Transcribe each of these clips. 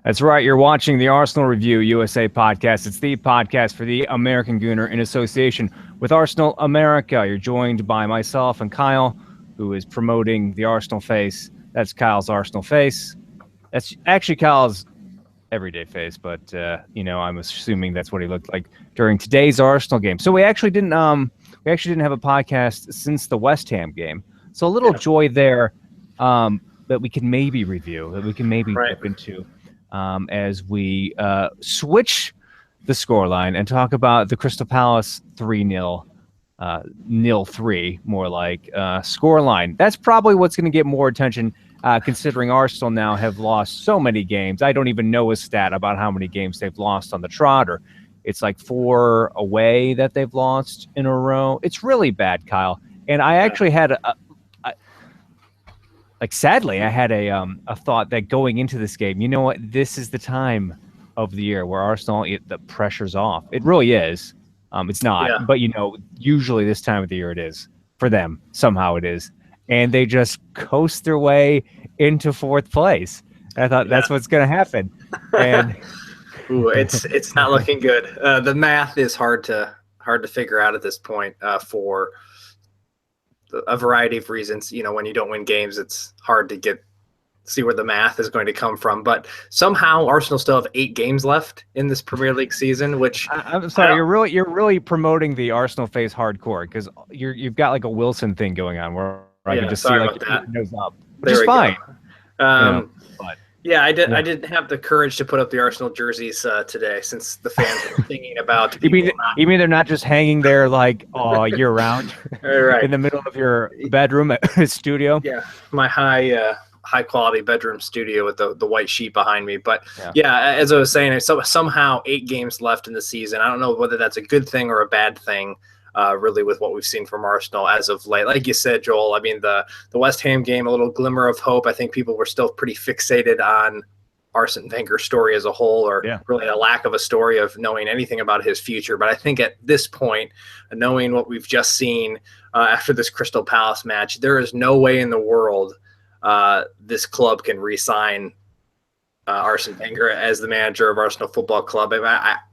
That's right. You're watching the Arsenal Review USA podcast. It's the podcast for the American Gooner in association with Arsenal America. You're joined by myself and Kyle, who is promoting the Arsenal face. That's Kyle's Arsenal face. That's actually Kyle's everyday face, but I'm assuming that's what he looked like during today's Arsenal game. So we actually didn't have a podcast since the West Ham game. So a little joy there that we can maybe review, that we can maybe dip into. As we switch the scoreline and talk about the Crystal Palace 3-0, 0-3, more like scoreline. That's probably what's going to get more attention, considering Arsenal now have lost so many games. I don't even know a stat about how many games they've lost on the trot, or it's like 4 away that they've lost in a row. It's really bad, Kyle. And I actually had sadly, I had a thought that going into this game, you know what? This is the time of the year where Arsenal, the pressure's off. It really is. It's not, but usually this time of the year it is for them. Somehow it is, and they just coast their way into 4th place. And I thought that's what's going to happen. And it's not looking good. The math is hard to figure out at this point for a variety of reasons. When you don't win games, it's hard to see where the math is going to come from. But somehow Arsenal still have 8 games left in this Premier League season, which I'm sorry, you're really promoting the Arsenal face hardcore, because you've got like a Wilson thing going on where I can just see like your nose up, which is fine. I didn't have the courage to put up the Arsenal jerseys today, since the fans were thinking about. You mean they're not just hanging there like year round, right, in the middle of your bedroom studio? Yeah, my high quality bedroom studio with the white sheet behind me. But as I was saying, somehow 8 games left in the season. I don't know whether that's a good thing or a bad thing. Really, with what we've seen from Arsenal as of late. Like you said, Joel, I mean, the West Ham game, a little glimmer of hope. I think people were still pretty fixated on Arsene Wenger's story as a whole, or really a lack of a story of knowing anything about his future. But I think at this point, knowing what we've just seen after this Crystal Palace match, there is no way in the world this club can re-sign Arsene Wenger as the manager of Arsenal Football Club.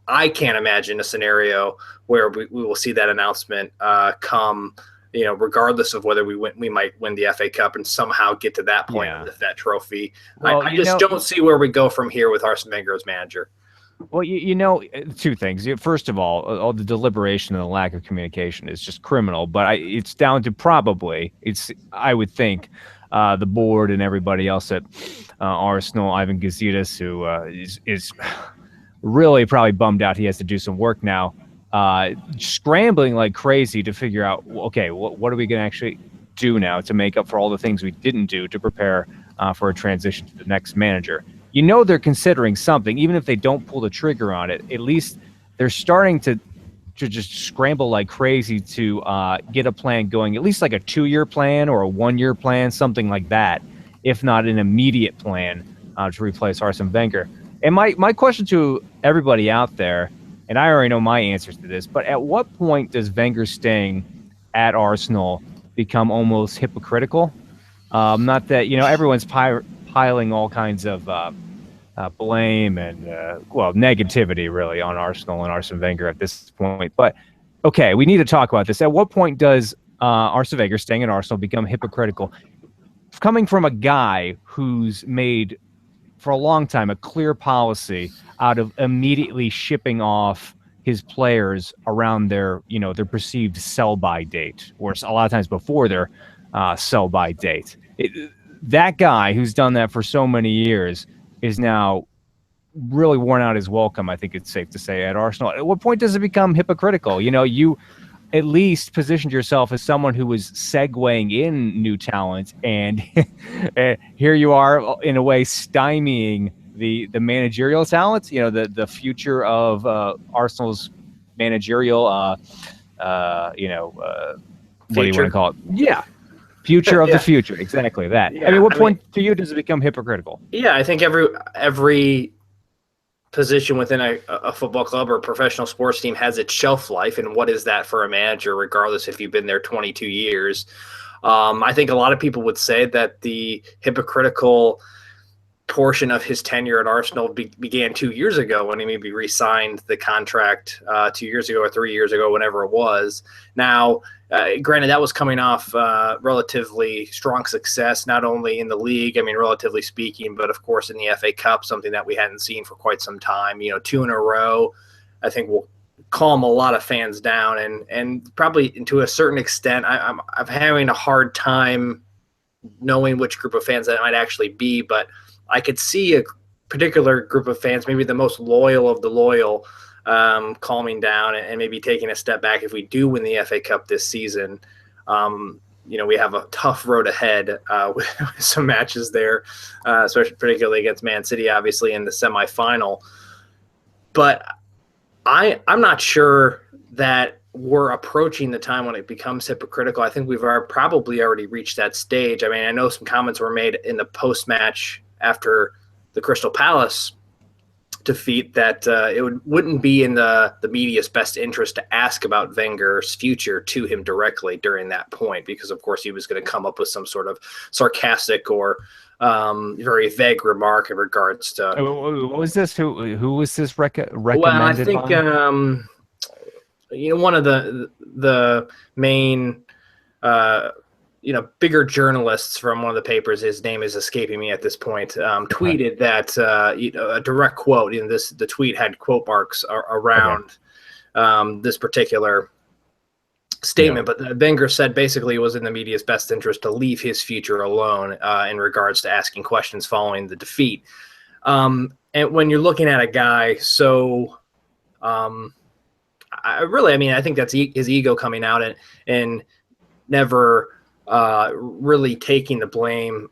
I can't imagine a scenario where we will see that announcement come, regardless of whether we might win the FA Cup and somehow get to that point with that trophy. Well, I just don't see where we go from here with Arsene Wenger as manager. Well, 2 things. First of all the deliberation and the lack of communication is just criminal. But it's down to I would think, the board and everybody else at Arsenal, Ivan Gazidis, who is really probably bummed out he has to do some work now, scrambling like crazy to figure out, okay, what are we going to actually do now to make up for all the things we didn't do to prepare for a transition to the next manager. They're considering something, even if they don't pull the trigger on it. At least they're starting to just scramble like crazy to get a plan going, at least like a 2-year plan or a 1-year plan, something like that, if not an immediate plan to replace Arsene Wenger. And my question to everybody out there, and I already know my answers to this, but at what point does Wenger staying at Arsenal become almost hypocritical? Not that, everyone's piling all kinds of blame and negativity really on Arsenal and Arsene Wenger at this point. But okay, we need to talk about this. At what point does Arsene Wenger staying at Arsenal become hypocritical, coming from a guy who's made for a long time a clear policy out of immediately shipping off his players around their perceived sell-by date, or a lot of times before their sell-by date? That guy who's done that for so many years is now really worn out his welcome, I think it's safe to say, at Arsenal. At what point does it become hypocritical? You at least positioned yourself as someone who was segueing in new talent, and here you are, in a way, stymieing the managerial talent, the future of Arsenal's managerial, what do you want to call it? Yeah. Future of the future, exactly that. Yeah, what point to you does it become hypocritical? Yeah, I think every position within a football club or a professional sports team has its shelf life, and what is that for a manager, regardless if you've been there 22 years. I think a lot of people would say that the hypocritical portion of his tenure at Arsenal began 2 years ago when he maybe re-signed the contract 2 years ago or 3 years ago, whenever it was. Now, granted, that was coming off relatively strong success, not only in the league, I mean, relatively speaking, but of course in the FA Cup, something that we hadn't seen for quite some time. 2 in a row, I think will calm a lot of fans down, and probably to a certain extent, I'm having a hard time knowing which group of fans that might actually be, but I could see a particular group of fans, maybe the most loyal of the loyal, calming down and maybe taking a step back if we do win the FA Cup this season. We have a tough road ahead with some matches there, especially particularly against Man City, obviously in the semifinal. But I'm not sure that we're approaching the time when it becomes hypocritical. I think we've probably already reached that stage. I mean, I know some comments were made in the post-match after the Crystal Palace defeat that it wouldn't be in the media's best interest to ask about Wenger's future to him directly during that point, because of course he was going to come up with some sort of sarcastic or very vague remark in regards to what was this? Who was this recommended? Well, I think one of the main bigger journalists from one of the papers, his name is escaping me at this point, tweeted that a direct quote. The tweet had quote marks around this particular statement, but Wenger said basically it was in the media's best interest to leave his future alone in regards to asking questions following the defeat. And when you're looking at a guy so, I think that's his ego coming out and never really taking the blame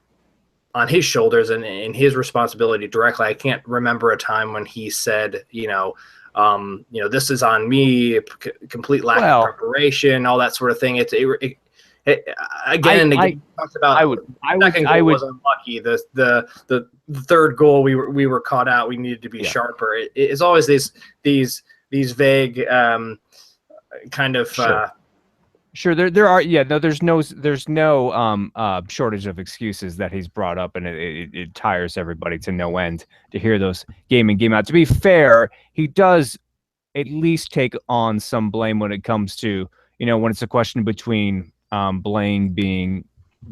on his shoulders and his responsibility directly. I can't remember a time when he said, this is on me, complete lack of preparation, all that sort of thing. Again, talked about I was unlucky. The third goal we were caught out. We needed to be sharper. It's always these vague kind of. Sure, there are. Yeah, no, there's no shortage of excuses that he's brought up, and it tires everybody to no end to hear those game in, game out. To be fair, he does at least take on some blame when it comes to, when it's a question between blame being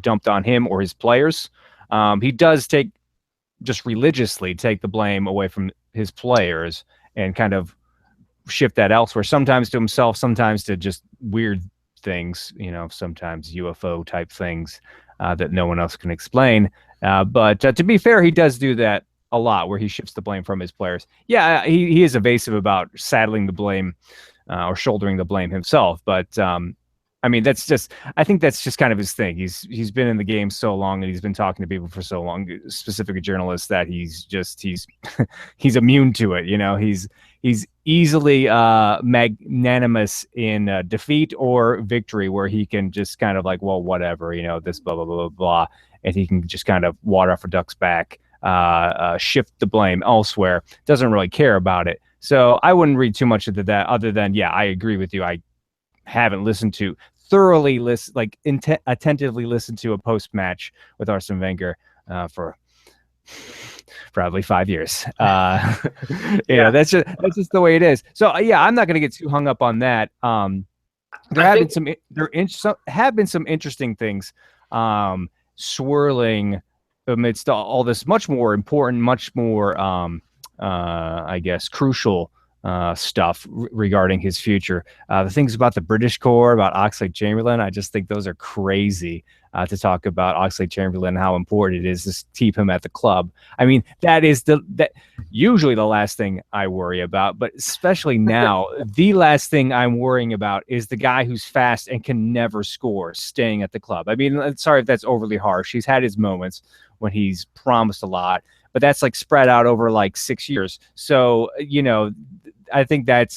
dumped on him or his players. He does just religiously take the blame away from his players and kind of shift that elsewhere, sometimes to himself, sometimes to just weird things, sometimes UFO type things that no one else can explain. But to be fair, he does do that a lot, where he shifts the blame from his players. Yeah, he is evasive about saddling the blame or shouldering the blame himself. But I think that's just kind of his thing. He's been in the game so long, and he's been talking to people for so long, specifically journalists, that he's he's immune to it. He's easily magnanimous in defeat or victory, where he can just kind of like, well, whatever, this blah, blah, blah, blah, blah. And he can just kind of water off a duck's back, shift the blame elsewhere, doesn't really care about it. So I wouldn't read too much into that, other than, I agree with you. I haven't attentively listened to a post-match with Arsene Wenger for probably 5 years. That's just the way it is. So I'm not going to get too hung up on that. There have been some interesting things swirling amidst all this much more important, much more crucial stuff regarding his future. The things about the British core, about Oxlade-Chamberlain, I just think those are crazy to talk about Oxlade-Chamberlain, how important it is to keep him at the club. I mean, that is usually the last thing I worry about, but especially now, the last thing I'm worrying about is the guy who's fast and can never score staying at the club. I mean, sorry if that's overly harsh. He's had his moments when he's promised a lot, but that's like spread out over like 6 years. So, I think that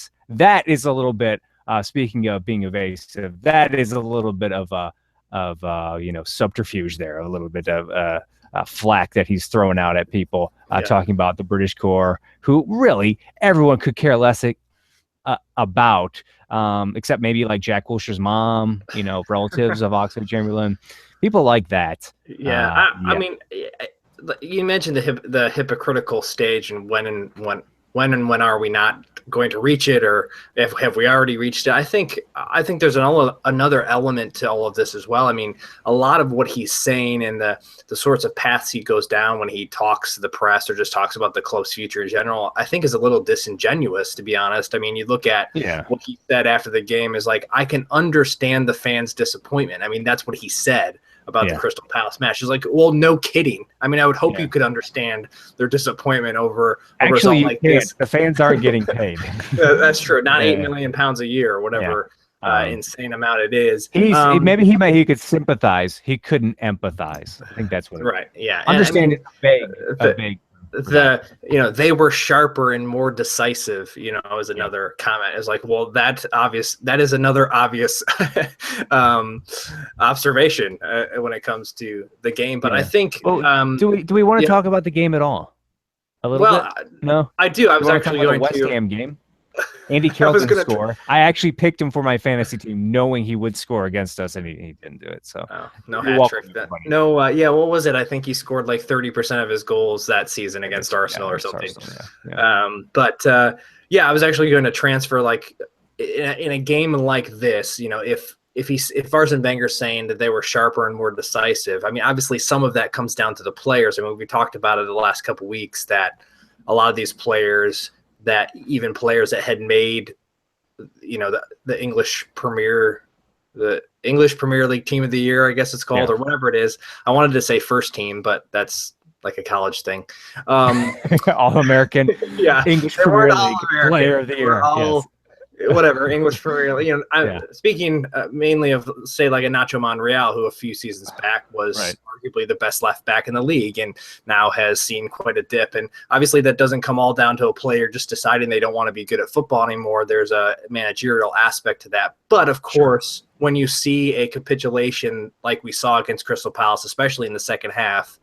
is a little bit, speaking of being evasive, that is a little bit of subterfuge there, a little bit of flack that he's throwing out at people, talking about the British core, who really everyone could care less about, except maybe like Jack Wilshere's mom, relatives of Oxlade-Chamberlain, people like that. I mean, you mentioned the hypocritical stage, and when are we not going to reach it, or if have we already reached it? I think there's another element to all of this as well. I mean, a lot of what he's saying and the sorts of paths he goes down when he talks to the press or just talks about the close future in general, I think is a little disingenuous, to be honest. I mean, you look at what he said after the game is like, I can understand the fans' disappointment. I mean, that's what he said about the Crystal Palace match. It's like, well, no kidding. I mean, I would hope you could understand their disappointment over a result like this. The fans aren't getting paid. That's true. Not £8 million a year or whatever insane amount it is. Maybe he could sympathize. He couldn't empathize. I think that's what. Right. Yeah. Understand it's a big. They were sharper and more decisive, is another comment. Is like, well, that is another obvious observation when it comes to the game. But I think do we want to talk about the game at all? A little bit? No, I do. I was actually going to West Ham game. Andy Carroll didn't score. I actually picked him for my fantasy team, knowing he would score against us, and he didn't do it. So no hat trick. What was it? I think he scored like 30% of his goals that season against Arsenal or something. I was actually going to transfer like in a game like this. If Arsene Wenger's saying that they were sharper and more decisive, I mean, obviously some of that comes down to the players. I mean, we talked about it the last couple of weeks that a lot of these players. That even players that had made, the English Premier League Team of the Year, I guess it's called, or whatever it is. I wanted to say first team, but that's like a college thing. All-American, English Premier League Player of the Year. Whatever, English Premier League. I'm speaking mainly of, say, like a Nacho Monreal, who a few seasons back was arguably the best left back in the league and now has seen quite a dip. And obviously that doesn't come all down to a player just deciding they don't want to be good at football anymore. There's a managerial aspect to that. But of course, when you see a capitulation like we saw against Crystal Palace, especially in the second half,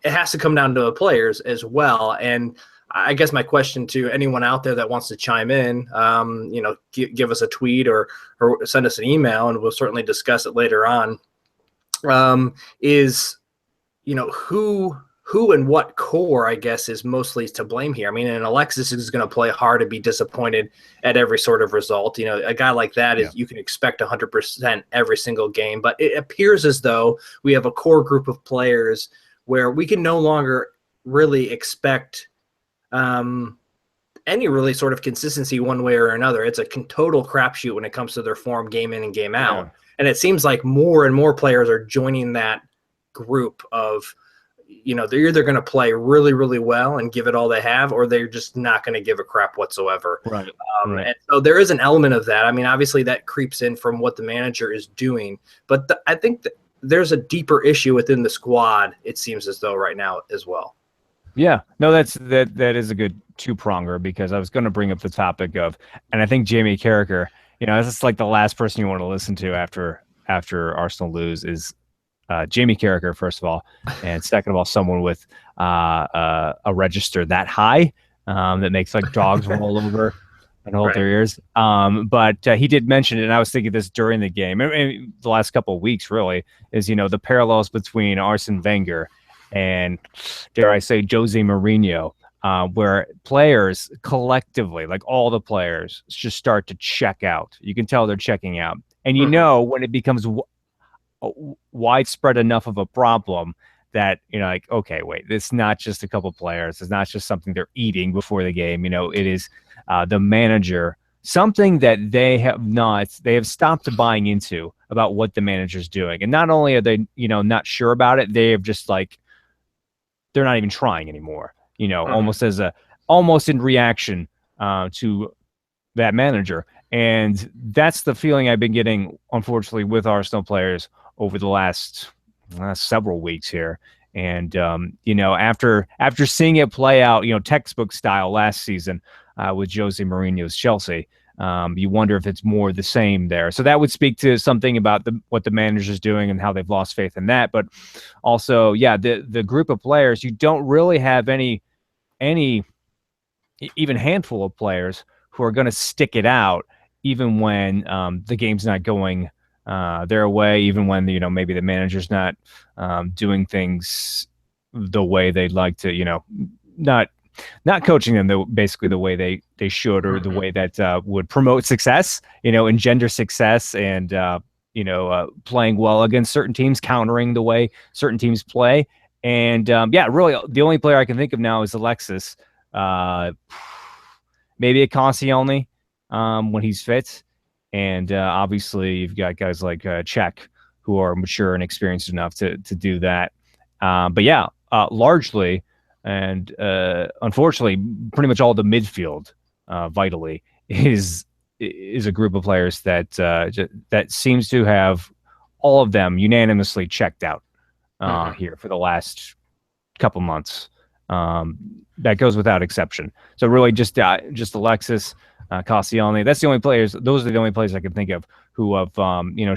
it has to come down to the players as well. And I guess my question to anyone out there that wants to chime in, give us a tweet or send us an email, and we'll certainly discuss it later on, is, who and what core, I guess, is mostly to blame here. I mean, and Alexis is going to play hard and be disappointed at every sort of result. A guy like that is you can expect 100% every single game. But it appears as though we have a core group of players where we can no longer really expect any really sort of consistency one way or another. It's a total crapshoot when it comes to their form game in and game out. And it seems like more and more players are joining that group of, they're either going to play really, really well and give it all they have, or they're just not going to give a crap whatsoever. Right. And so there is an element of that. I mean, obviously that creeps in from what the manager is doing, but I think there's a deeper issue within the squad, it seems as though right now as well. Yeah, no, that is a good two-pronger, because I was going to bring up the topic of, and I think Jamie Carragher, this is like the last person you want to listen to after Arsenal lose is Jamie Carragher, first of all, and second of all, someone with a register that high that makes like dogs roll over and hold their ears. But he did mention it, and I was thinking this during the game, and the last couple of weeks really, is the parallels between Arsene Wenger and, dare I say, Jose Mourinho, where players collectively, like all the players, just start to check out. You can tell they're checking out. And when it becomes widespread enough of a problem that, like, okay, wait, it's not just a couple players. It's not just something they're eating before the game. It is the manager, something that they have stopped buying into about what the manager's doing. And not only are they, not sure about it, they have just like, they're not even trying anymore, almost in reaction to that manager. And that's the feeling I've been getting, unfortunately, with Arsenal players over the last several weeks here. And, after seeing it play out, textbook style last season with Jose Mourinho's Chelsea, you wonder if it's more the same there. So that would speak to something about what the manager's doing and how they've lost faith in that. But also, the group of players, you don't really have any even handful of players who are going to stick it out, even when the game's not going their way, even when maybe the manager's not doing things the way they'd like to, not coaching them basically the way they should, or the way that would promote success, engender success, and playing well against certain teams, countering the way certain teams play. And really, the only player I can think of now is Alexis. Maybe a Koscielny when he's fit. And obviously, you've got guys like Czech who are mature and experienced enough to do that. But largely, and unfortunately, pretty much all the midfield, vitally, is a group of players that that seems to have all of them unanimously checked out here for the last couple months. That goes without exception. So really, just Alexis, Koscielny. That's the only players. Those are the only players I can think of who have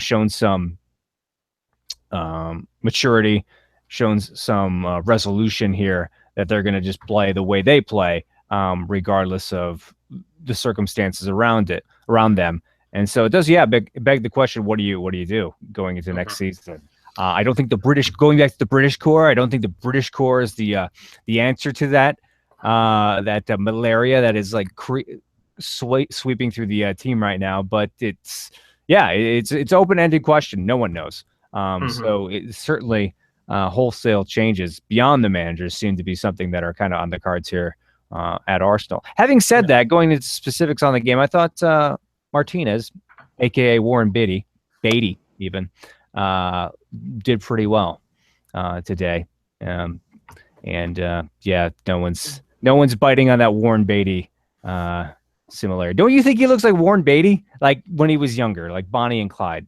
shown some maturity, shown some resolution here, that they're going to just play the way they play, regardless of the circumstances around them. And so it does, beg the question: what do you do going into next season? I don't think going back to the British core, I don't think the British core is the answer to that. That malaria that is like sweeping through the team right now. But it's open-ended question. No one knows. So it certainly wholesale changes beyond the managers seem to be something that are kind of on the cards here at Arsenal. Having said that, going into specifics on the game, I thought Martinez, aka Warren Beatty even, did pretty well today. No one's biting on that Warren Beatty similarity. Don't you think he looks like Warren Beatty, like when he was younger, like Bonnie and Clyde?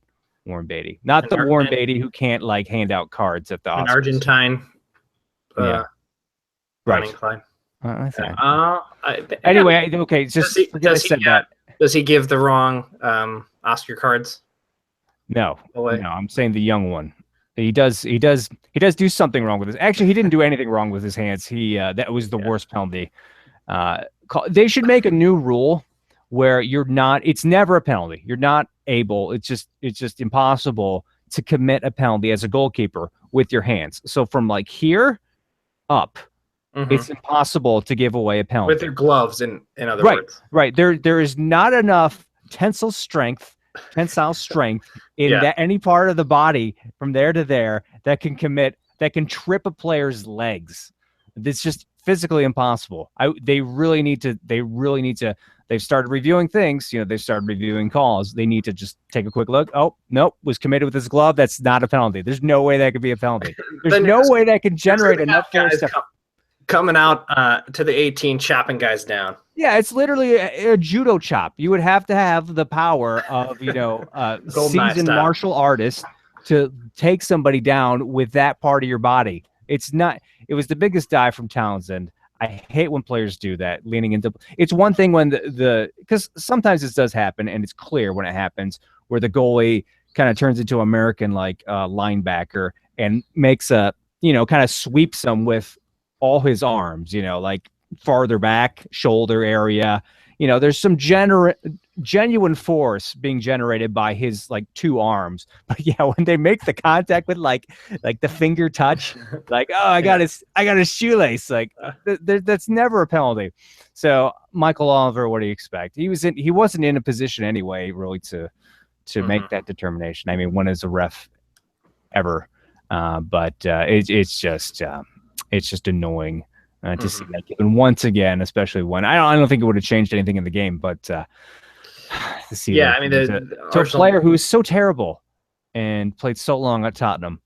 Warren Beatty, not the Warren Beatty who can't like hand out cards at the Oscars. An Argentine, right? Bonnie and Clyde. Anyway, okay. Just does he give the wrong Oscar cards? No, I'm saying the young one. He does do something wrong with his. Actually, he didn't do anything wrong with his hands. That was the worst penalty. They should make a new rule where it's never a penalty. You're not able. It's just impossible to commit a penalty as a goalkeeper with your hands. So from like here up, it's impossible to give away a penalty with your gloves. In other words, right. There is not enough tensile strength in that any part of the body from there to there that can trip a player's legs. It's just physically impossible. They really need to. They've started reviewing things. They've started reviewing calls. They need to just take a quick look. Oh, nope, was committed with his glove. That's not a penalty. There's no way that could be a penalty. There's no way that can generate enough force coming out to the 18, chopping guys down. Yeah, it's literally a judo chop. You would have to have the power of seasoned martial artist to take somebody down with that part of your body. It's not. It was the biggest dive from Townsend. I hate when players do that, leaning into. It's one thing when because sometimes this does happen, and it's clear when it happens, where the goalie kind of turns into American like linebacker and makes a kind of sweeps them with all his arms, like farther back, shoulder area. There's some genuine force being generated by his like two arms. But when they make the contact with like the finger touch, like, oh, I got his shoelace, like that's never a penalty. So Michael Oliver, what do you expect? He wasn't in a position anyway, really, to make that determination. I mean, when is a ref ever? But it's just annoying. To see that given once again, especially when I don't think it would have changed anything in the game, but to see to a player who is so terrible and played so long at Tottenham.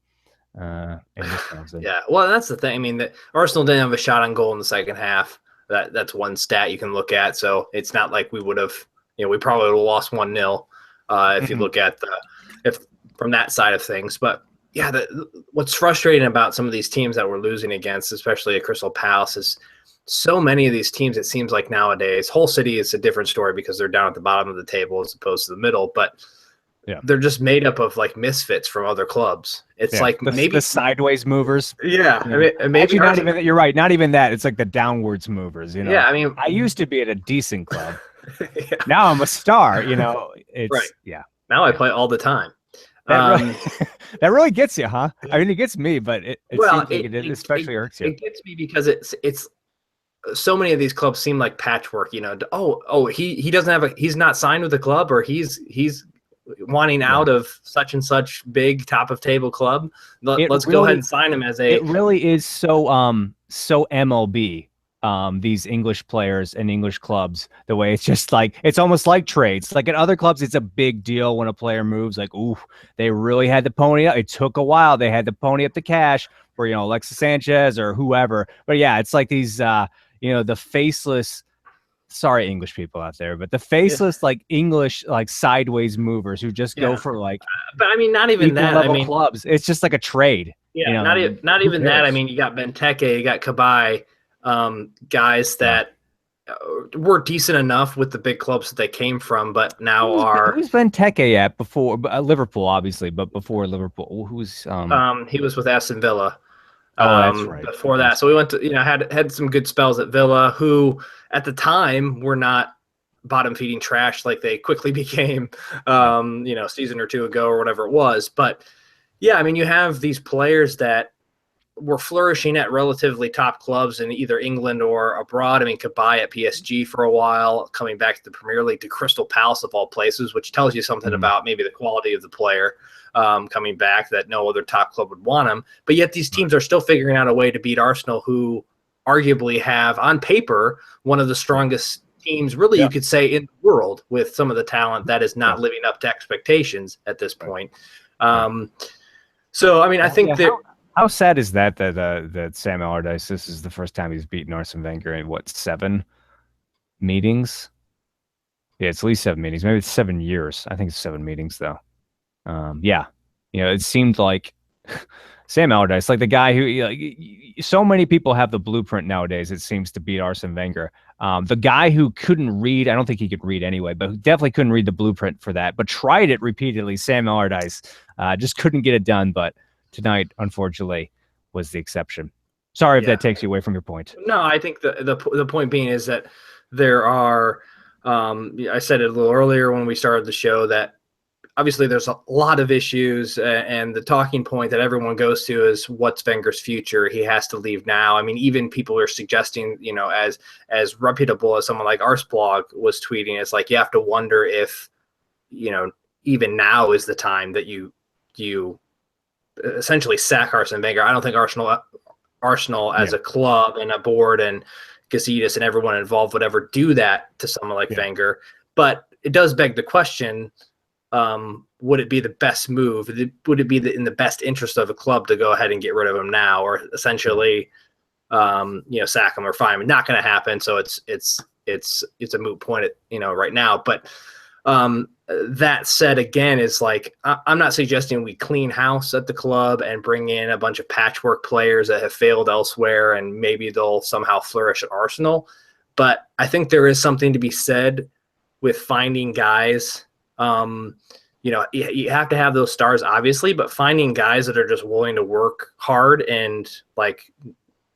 Well, that's the thing. I mean, Arsenal didn't have a shot on goal in the second half. That's one stat you can look at. So it's not like we would have. We probably would have lost 1-0 if you look at if from that side of things, but. Yeah, what's frustrating about some of these teams that we're losing against, especially at Crystal Palace, is so many of these teams, it seems like nowadays, Hull City is a different story because they're down at the bottom of the table as opposed to the middle, but they're just made up of like misfits from other clubs. It's like maybe the sideways movers. Yeah. I mean, maybe actually not even, you're right, not even that. It's like the downwards movers, Yeah, I mean, I used to be at a decent club. Now I'm a star, It's right. Yeah. Now I play all the time. That really, that really gets you, huh? I mean, it gets me, but it seems like it especially irks you. It gets me because it's so many of these clubs seem like patchwork. He doesn't have he's not signed with the club, or he's wanting out of such and such big top of table club. Let's go ahead and sign him as a. It really is so MLB. These English players and English clubs, the way it's just like, it's almost like trades. Like in other clubs, it's a big deal when a player moves. Like, ooh, they really had to pony up. It took a while. They had to pony up the cash for, Alexis Sanchez or whoever. But yeah, it's like these, the faceless, sorry, English people out there, but the faceless, like English, like sideways movers who just go for like, but I mean, not even that. I mean, clubs. It's just like a trade. Yeah, not even that. I mean, you got Benteke, you got Cabaye. Guys that were decent enough with the big clubs that they came from, but now who's Benteke at before Liverpool, obviously, but before Liverpool, who's he was with Aston Villa. That's right. Before that, so we went to had some good spells at Villa, who at the time were not bottom feeding trash like they quickly became, season or two ago or whatever it was. But yeah, I mean, you have these players that were flourishing at relatively top clubs in either England or abroad. I mean, Cabaye at PSG for a while, coming back to the Premier League, to Crystal Palace of all places, which tells you something about maybe the quality of the player coming back, that no other top club would want him. But yet these teams are still figuring out a way to beat Arsenal, who arguably have, on paper, one of the strongest teams, really, you could say, in the world, with some of the talent that is not living up to expectations at this point. So, I mean, I think that... How sad is that Sam Allardyce, this is the first time he's beaten Arsene Wenger in, 7 meetings? Yeah, it's at least 7 meetings. Maybe it's 7 years. I think it's 7 meetings, though. It seemed like Sam Allardyce, like the guy who, so many people have the blueprint nowadays, it seems, to beat Arsene Wenger. The guy who couldn't read, I don't think he could read anyway, but who definitely couldn't read the blueprint for that, but tried it repeatedly, Sam Allardyce, just couldn't get it done, but tonight, unfortunately, was the exception. Sorry if that takes you away from your point. No, I think the point being is that there are, I said it a little earlier when we started the show, that obviously there's a lot of issues, and the talking point that everyone goes to is, what's Wenger's future? He has to leave now. I mean, even people are suggesting, as reputable as someone like Arsblog was tweeting, it's like, you have to wonder if, even now is the time that you essentially sack Arsene Wenger. I don't think Arsenal as a club and a board and Gazidis and everyone involved would ever do that to someone like Wenger. But it does beg the question, would it be the best move? Would it be in the best interest of a club to go ahead and get rid of him now, or essentially, sack him or fire him? Not going to happen. So it's a moot point right now. But that said, again, is like, I'm not suggesting we clean house at the club and bring in a bunch of patchwork players that have failed elsewhere and maybe they'll somehow flourish at Arsenal. But I think there is something to be said with finding guys. You have to have those stars, obviously, but finding guys that are just willing to work hard and like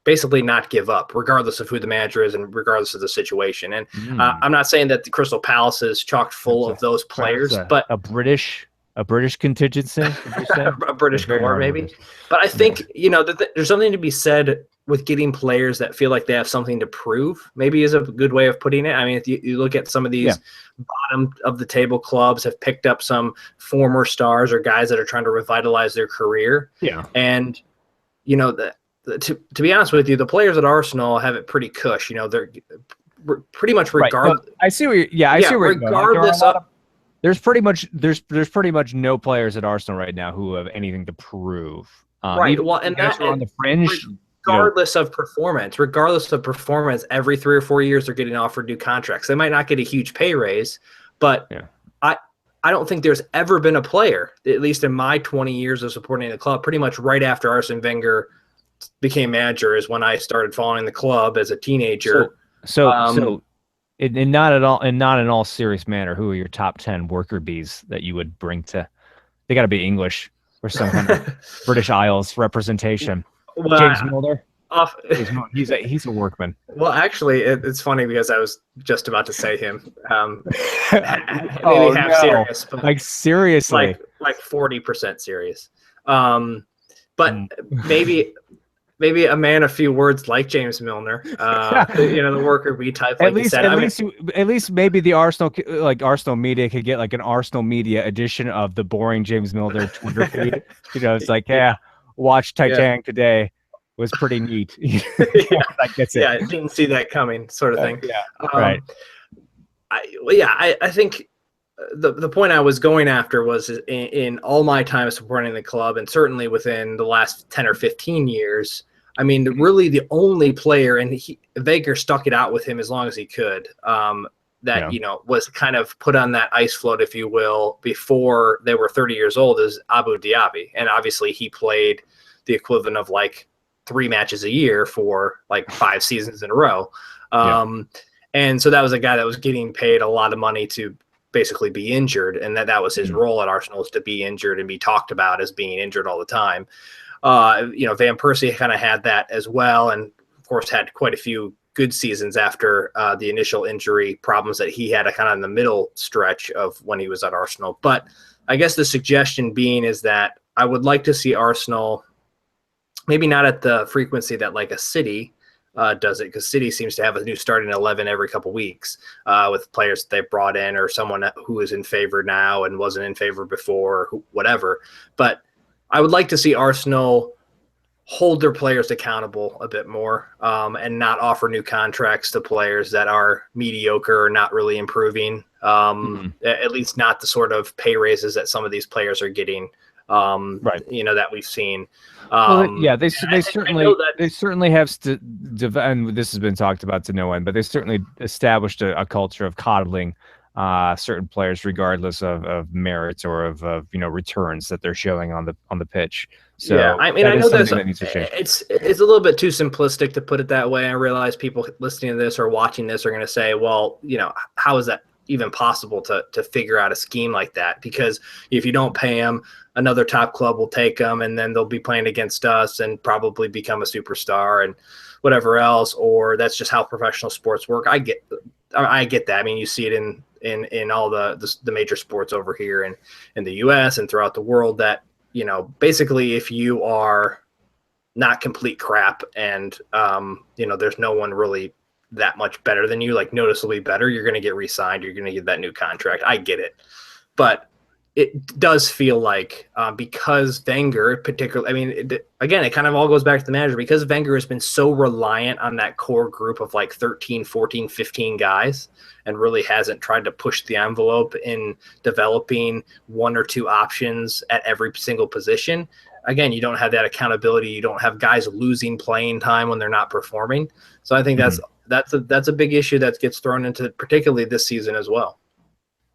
basically not give up, regardless of who the manager is and regardless of the situation. And I'm not saying that the Crystal Palace is chock full of those players, but a British contingency, a British core maybe. But I think there's something to be said with getting players that feel like they have something to prove. Maybe is a good way of putting it. I mean, if you look at some of these bottom of the table clubs have picked up some former stars or guys that are trying to revitalize their career. Yeah, and to be honest with you, the players at Arsenal have it pretty cush. They're pretty much regardless. Right. I see where I see where regardless of. There's pretty much no players at Arsenal right now who have anything to prove. Right. Well, and that on the fringe. Regardless of performance, every 3 or 4 years they're getting offered new contracts. They might not get a huge pay raise, but I don't think there's ever been a player, at least in my 20 years of supporting the club, pretty much right after Arsene Wenger became manager is when I started following the club as a teenager. So not in all serious manner, who are your top 10 worker bees that you would bring to? They got to be English or some kind of British Isles representation. Well, James Milner. He's a workman. Well, actually, it's funny because I was just about to say him. Serious, but like seriously, like 40% serious. But maybe a man of few words like James Milner, the worker bee type. Like at least maybe the Arsenal media could get like an Arsenal media edition of the boring James Milner Twitter feed. It's like, watch Titanic today was pretty neat. Like, that's it. I didn't see that coming, sort of thing. Right. I think the point I was going after was in all my time supporting the club, and certainly within the last 10 or 15 years, I mean, really the only player, and Wenger stuck it out with him as long as he could, was kind of put on that ice float, if you will, before they were 30 years old, is Abu Dhabi. And obviously he played the equivalent of like 3 matches a year for like 5 seasons in a row. And so that was a guy that was getting paid a lot of money to basically be injured, and that was his role at Arsenal, is to be injured and be talked about as being injured all the time. Van Persie kind of had that as well, and of course had quite a few good seasons after the initial injury problems that he had kind of in the middle stretch of when he was at Arsenal. But I guess the suggestion being is that I would like to see Arsenal maybe not at the frequency that like a City does it, because City seems to have a new starting 11 every couple weeks with players that they brought in, or someone who is in favor now and wasn't in favor before, or whatever. But I would like to see Arsenal hold their players accountable a bit more, and not offer new contracts to players that are mediocre or not really improving. At least not the sort of pay raises that some of these players are getting. That we've seen. They certainly have and this has been talked about to no end, but they certainly established a culture of coddling certain players regardless of merits or of returns that they're showing on the pitch. So I know that needs to change. It's a little bit too simplistic to put it that way. I realize people listening to this or watching this are going to say, well, how is that even possible to figure out a scheme like that? Because if you don't pay them, another top club will take them, and then they'll be playing against us and probably become a superstar and whatever else. Or that's just how professional sports work. I get that. I mean, you see it in all the major sports over here in the US and throughout the world, that basically if you are not complete crap and there's no one really that much better than you, like noticeably better, you're going to get re-signed, you're going to get that new contract. I get it, but it does feel like because Wenger particularly, it kind of all goes back to the manager, because Wenger has been so reliant on that core group of like 13, 14, 15 guys, and really hasn't tried to push the envelope in developing 1 or 2 options at every single position. Again, you don't have that accountability. You don't have guys losing playing time when they're not performing. So I think that's a big issue that gets thrown into particularly this season as well.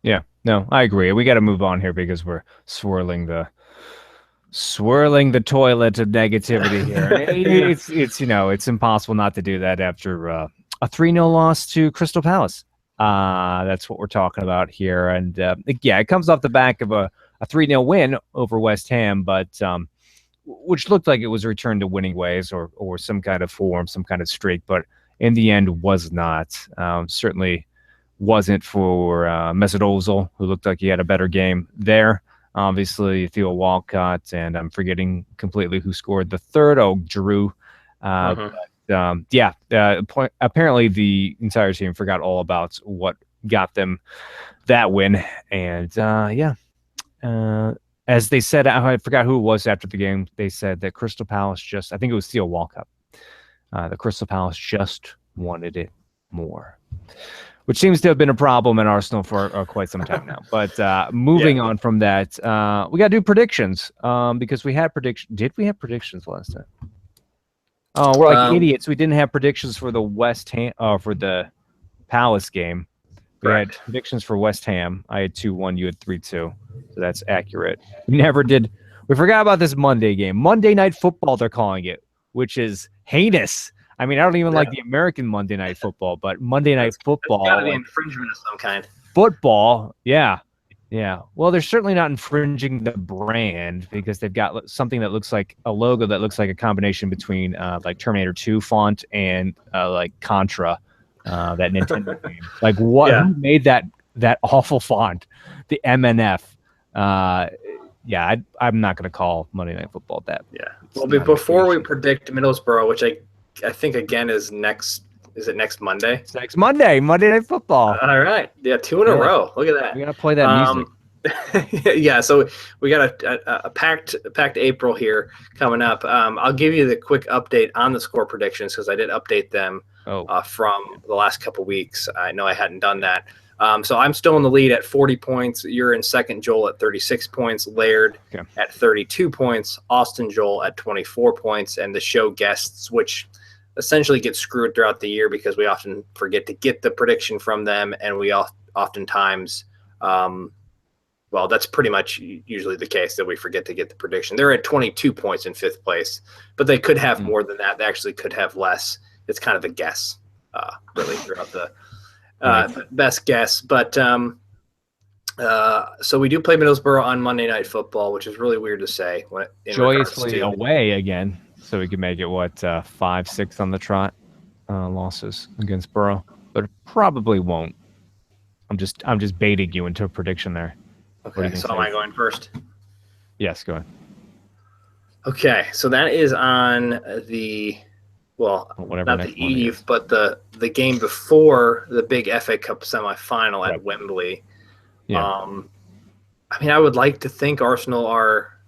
Yeah, no, I agree. We got to move on here because we're swirling the toilet of negativity here. It's impossible not to do that after a 3-0 loss to Crystal Palace. That's what we're talking about here. And it comes off the back of a 3-0 win over West Ham, but which looked like it was a return to winning ways or some kind of form, some kind of streak, but in the end was not. Certainly wasn't for Mesut Ozil, who looked like he had a better game there. Obviously, Theo Walcott, and I'm forgetting completely who scored the third. Oh, Giroud. Apparently the entire team forgot all about what got them that win. And as they said, I forgot who it was after the game, they said that Crystal Palace I think it was Theo Walcott, the Crystal Palace just wanted it more, which seems to have been a problem in Arsenal for quite some time now. But moving on from that, we got to do predictions because we had predictions. Did we have predictions last time? Oh, we're like idiots. We didn't have predictions for the West Ham for the Palace game. We had predictions for West Ham. I had 2-1. You had 3-2. So that's accurate. We never did. We forgot about this Monday game. Monday Night Football, they're calling it, which is heinous. I mean, I don't even like the American Monday Night Football, but Monday Night Football. It's got to be infringement of some kind. Football, yeah. Well, they're certainly not infringing the brand because they've got something that looks like a logo that looks like a combination between like Terminator 2 font and like Contra, that Nintendo game. Like what? Who made that awful font? The MNF. yeah, I'm not going to call Monday Night Football that. Yeah. Well, before we predict Middlesbrough, which I think again is next. Is it next Monday? It's next Monday Night Football. All right. Yeah, 2 in a row. Look at that. We got to play that music. Yeah, so we got a packed April here coming up. I'll give you the quick update on the score predictions because I did update them from the last couple weeks. I know I hadn't done that. So I'm still in the lead at 40 points. You're in second, Joel, at 36 points. Laird at 32 points. Austin, Joel at 24 points. And the show guests, which essentially get screwed throughout the year because we often forget to get the prediction from them. And we oftentimes well, that's pretty much usually the case that we forget to get the prediction. They're at 22 points in 5th place, but they could have more than that. They actually could have less. It's kind of a guess, really, throughout the best guess. But so we do play Middlesbrough on Monday Night Football, which is really weird to say. Joyously away again, so we can make it, 5-6 on the trot losses against Borough, but it probably won't. I'm just baiting you into a prediction there. Okay, so am I going first? Yes, go ahead. Okay, so that is on the not the eve, but the game before the big FA Cup semifinal at Wembley. Yeah. I mean, I would like to think Arsenal are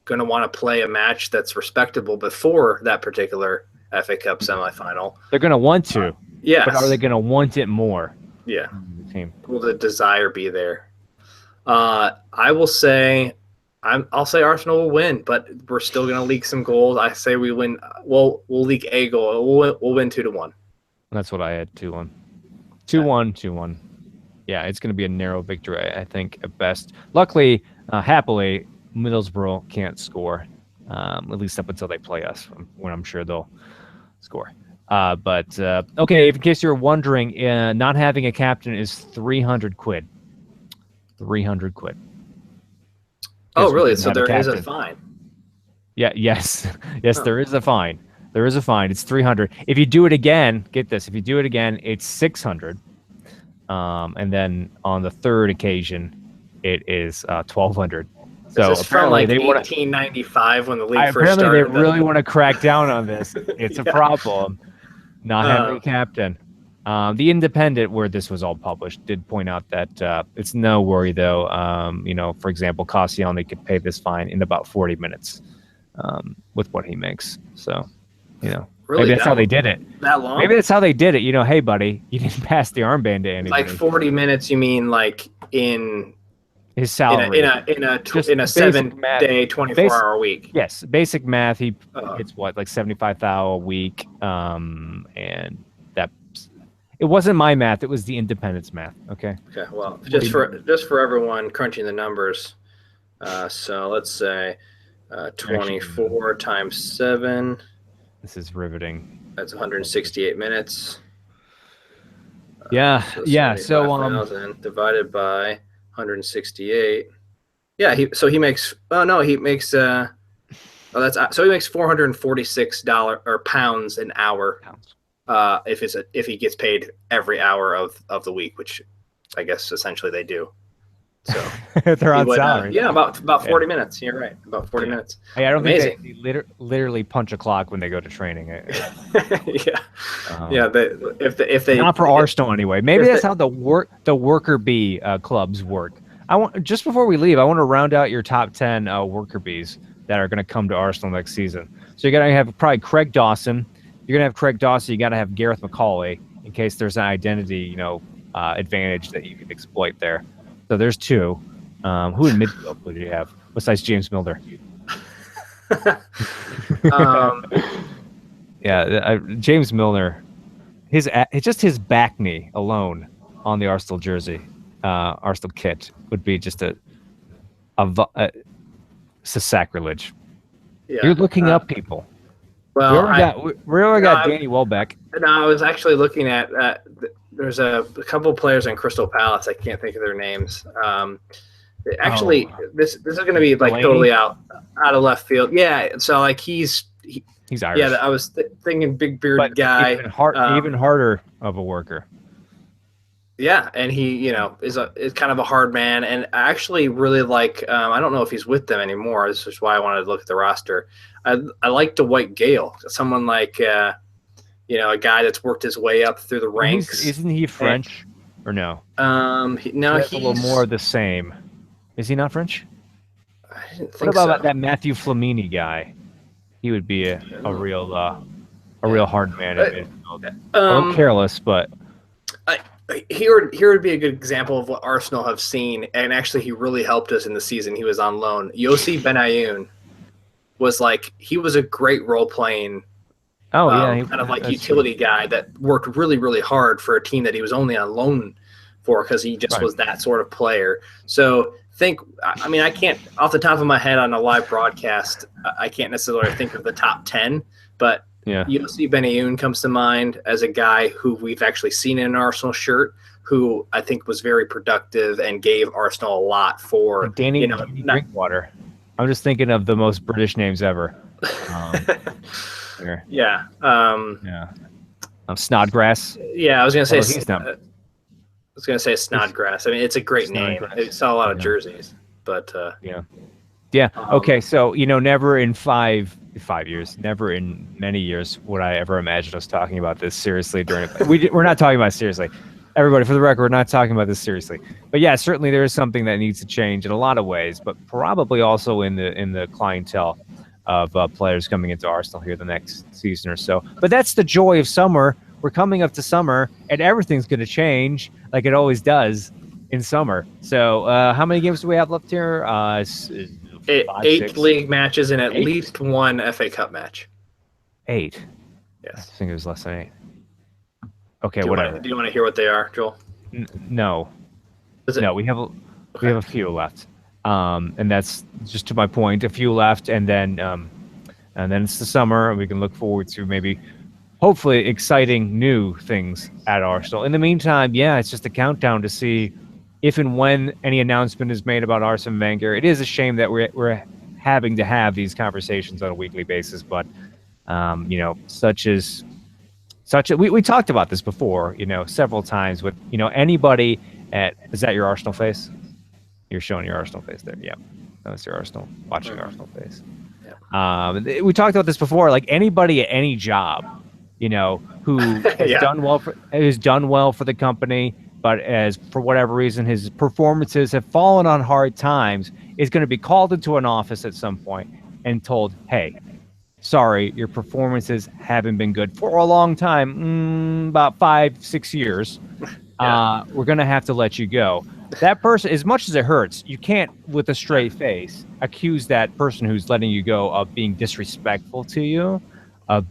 going to want to play a match that's respectable before that particular FA Cup semifinal. They're going to want to. Yes. But are they going to want it more? Yeah. Will the desire be there? I will say, I'll say Arsenal will win, but we're still going to leak some goals. I say we win. We'll leak a goal. We'll win 2-1. That's what I had. 2-1. 2-1. Yeah, it's going to be a narrow victory, I think, at best. Luckily, happily, Middlesbrough can't score, at least up until they play us, when I'm sure they'll score. But okay, in case you're wondering, not having a captain is 300 quid. 300 quid. Oh, really? So there is a fine. Yeah. Yes. There is a fine. It's 300. If you do it again, get this. If you do it again, it's 600. And then on the third occasion, it is 1,200. So this is from like 1895 when the league first started. Apparently, they really want to crack down on this. It's a problem. Not having a captain. The Independent, where this was all published, did point out that it's no worry, though. For example, Koscielny could pay this fine in about 40 minutes with what he makes. So, really, maybe that's how they did it. That long? Maybe that's how they did it. Hey, buddy, you didn't pass the armband to anybody. Like 40 minutes, you mean like in his salary? In a 7-day, 24-hour week. Yes, basic math. He gets like 75,000 a week, and that. It wasn't my math; it was the Independent's math. Okay. Okay. Well, just for everyone crunching the numbers, so let's say 24 times 7. This is riveting. That's 168 minutes. Yeah. So divided by 168. Yeah. He makes. Oh no, he makes. So he makes $446 or pounds an hour. If he gets paid every hour of the week, which I guess essentially they do. So they're on salary. Yeah, about 40 minutes. You're right, about 40 minutes. Hey, I don't think they literally punch a clock when they go to training. Yeah. If they not for Arsenal anyway. Maybe that's how the worker bee clubs work. Just before we leave, I want to round out your top 10 worker bees that are going to come to Arsenal next season. So you're going to have probably Craig Dawson. You're going to have Craig Dawson. You got to have Gareth McCauley in case there's an identity, advantage that you can exploit there. So there's 2. Who in midfield would you have besides James Milner? James Milner. Just his back knee alone on the Arsenal jersey, Arsenal kit would be just a sacrilege. Yeah, you're looking up people. Well, we already got Danny Welbeck. No, I was actually looking at there's a couple players in Crystal Palace. I can't think of their names. This is going to be like Blaney? Totally out of left field. Yeah, so like he's Irish. Yeah, I was thinking big bearded guy. Even harder of a worker. Yeah, and he, is kind of a hard man, and I actually really like. I don't know if he's with them anymore. This is why I wanted to look at the roster. I like Dwight Gale, someone like a guy that's worked his way up through the ranks. Isn't he French or no? No, he's a little more the same. Is he not French? I didn't think what about that Matthew Flamini guy? He would be a real hard man in midfield. Careless, but. Here would be a good example of what Arsenal have seen, and actually he really helped us in the season he was on loan. Yossi Benayoun was he was a great role-playing kind of utility guy that worked really, really hard for a team that he was only on loan for because he just was that sort of player. So I can't, off the top of my head on a live broadcast, I can't necessarily think of the top 10, but Yossi Benayoun comes to mind as a guy who we've actually seen in an Arsenal shirt, who I think was very productive and gave Arsenal a lot for Danny Drinkwater. I'm just thinking of the most British names ever. Snodgrass. Yeah, I was gonna say. I was gonna say Snodgrass. I mean, it's a great name. I saw a lot of jerseys, but yeah. Okay, so never in 5 years, never in many years would I ever imagine us talking about this seriously we're not talking about it seriously. Everybody, for the record, we're not talking about this seriously. But yeah, certainly there is something that needs to change in a lot of ways, but probably also in the clientele of players coming into Arsenal here the next season or so. But that's the joy of summer. We're coming up to summer, and everything's going to change like it always does in summer. So how many games do we have left here? 8 league matches and at least 1 FA Cup match. 8? Yes. I think it was less than 8. Okay, whatever. Do you want to hear what they are, Joel? No. No, we have a few left. And that's just to my point, a few left, and then it's the summer, and we can look forward to maybe, hopefully, exciting new things at Arsenal. In the meantime, it's just a countdown to see if and when any announcement is made about Arsene Wenger. It is a shame that we're having to have these conversations on a weekly basis, but we talked about this before, several times with anybody is that your Arsenal face? You're showing your Arsenal face there. Yeah, that was your Arsenal watching Arsenal face. Yeah. We talked about this before. Like anybody at any job, who has done well for the company, but as for whatever reason his performances have fallen on hard times, is going to be called into an office at some point and told, "Hey, sorry, your performances haven't been good for a long time, about 5-6 years. We're going to have to let you go." That person, as much as it hurts, you can't, with a straight face, accuse that person who's letting you go of being disrespectful to you, of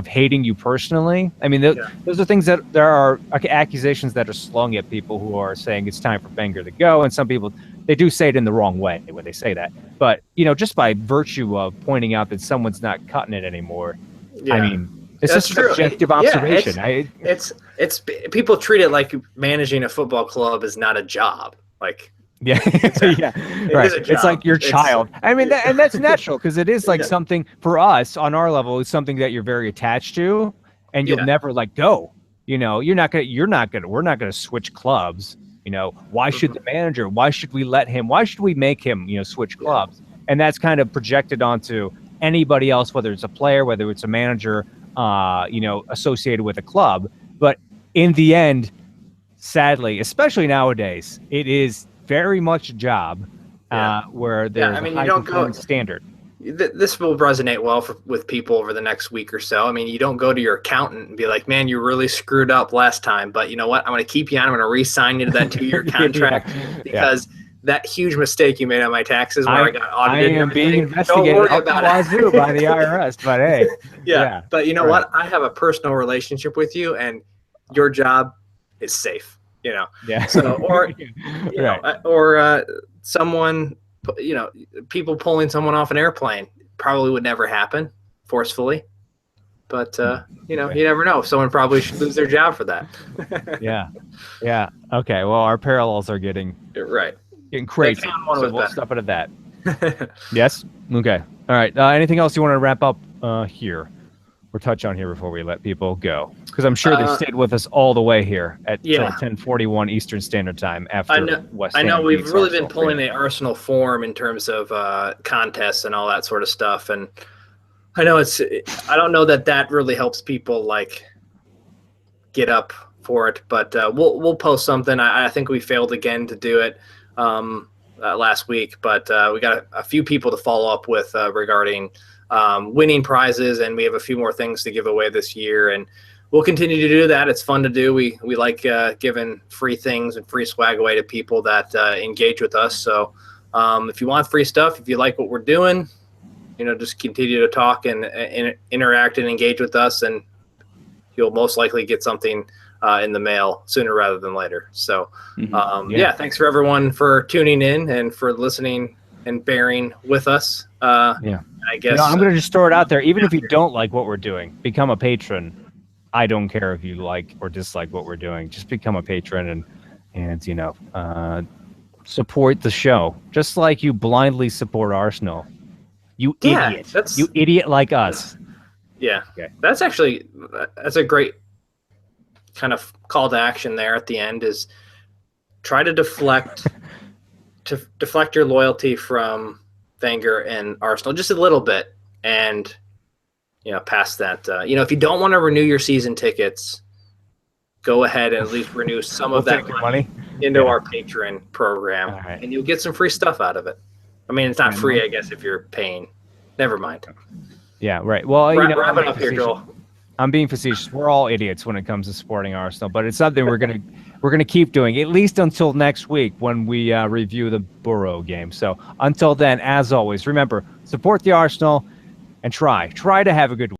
hating you personally. I mean, those are things that there are accusations that are slung at people who are saying it's time for Wenger to go, and some people, they do say it in the wrong way when they say that. But just by virtue of pointing out that someone's not cutting it anymore, I mean, it's just a subjective observation. It's people treat it like managing a football club is not a job. Like, right. It's like your child. I mean, and that's natural because it is like something for us on our level. It's something that you're very attached to, and you'll never let go. We're not gonna switch clubs. Why should the manager? Why should we let him? Why should we make him? Switch clubs? And that's kind of projected onto anybody else, whether it's a player, whether it's a manager, associated with a club. But in the end, sadly, especially nowadays, it is very much a job where there's a high performance standard. This will resonate well with people over the next week or so. I mean, you don't go to your accountant and be like, "Man, you really screwed up last time, but you know what? I'm going to keep you on. I'm going to re-sign you to that 2-year contract because that huge mistake you made on my taxes where I got audited. I am being investigated by the IRS, but hey. But you know what? I have a personal relationship with you, and your job is safe. So or someone, people pulling someone off an airplane probably would never happen forcefully, but you never know. Someone probably should lose their job for that. Yeah. Okay. Well, our parallels are getting crazy. So we'll stop it at that. Yes. Okay. All right. Anything else you want to wrap up here or touch on here before we let people go? Because I'm sure they stayed with us all the way here at 10:41 Eastern Standard Time after West Ham. I know we've really Arsenal been pulling the Arsenal form in terms of contests and all that sort of stuff, and I know I don't know that really helps people like get up for it, but we'll post something. I think we failed again to do it last week, but we got a few people to follow up with regarding winning prizes, and we have a few more things to give away this year, and we'll continue to do that. It's fun to do. We like giving free things and free swag away to people that engage with us. So if you want free stuff, if you like what we're doing, just continue to talk and interact and engage with us, and you'll most likely get something in the mail sooner rather than later. So thanks for everyone for tuning in and for listening and bearing with us. I guess I'm going to just throw it out there. Even if you don't like what we're doing, become a patron. I don't care if you like or dislike what we're doing. Just become a patron and support the show. Just like you blindly support Arsenal. You idiot. You idiot like us. Yeah. Okay. That's a great kind of call to action there at the end, is try to deflect your loyalty from Wenger and Arsenal just a little bit, and past that, if you don't want to renew your season tickets, go ahead and at least renew some of that money into our Patreon program, and you'll get some free stuff out of it. I mean, it's not free, I guess, if you're paying. Never mind. Yeah, right. Well, wrap it up here, Joel. I'm being facetious. We're all idiots when it comes to supporting Arsenal, but it's something we're gonna keep doing, at least until next week when we review the Borough game. So until then, as always, remember, support the Arsenal and try to have a good week.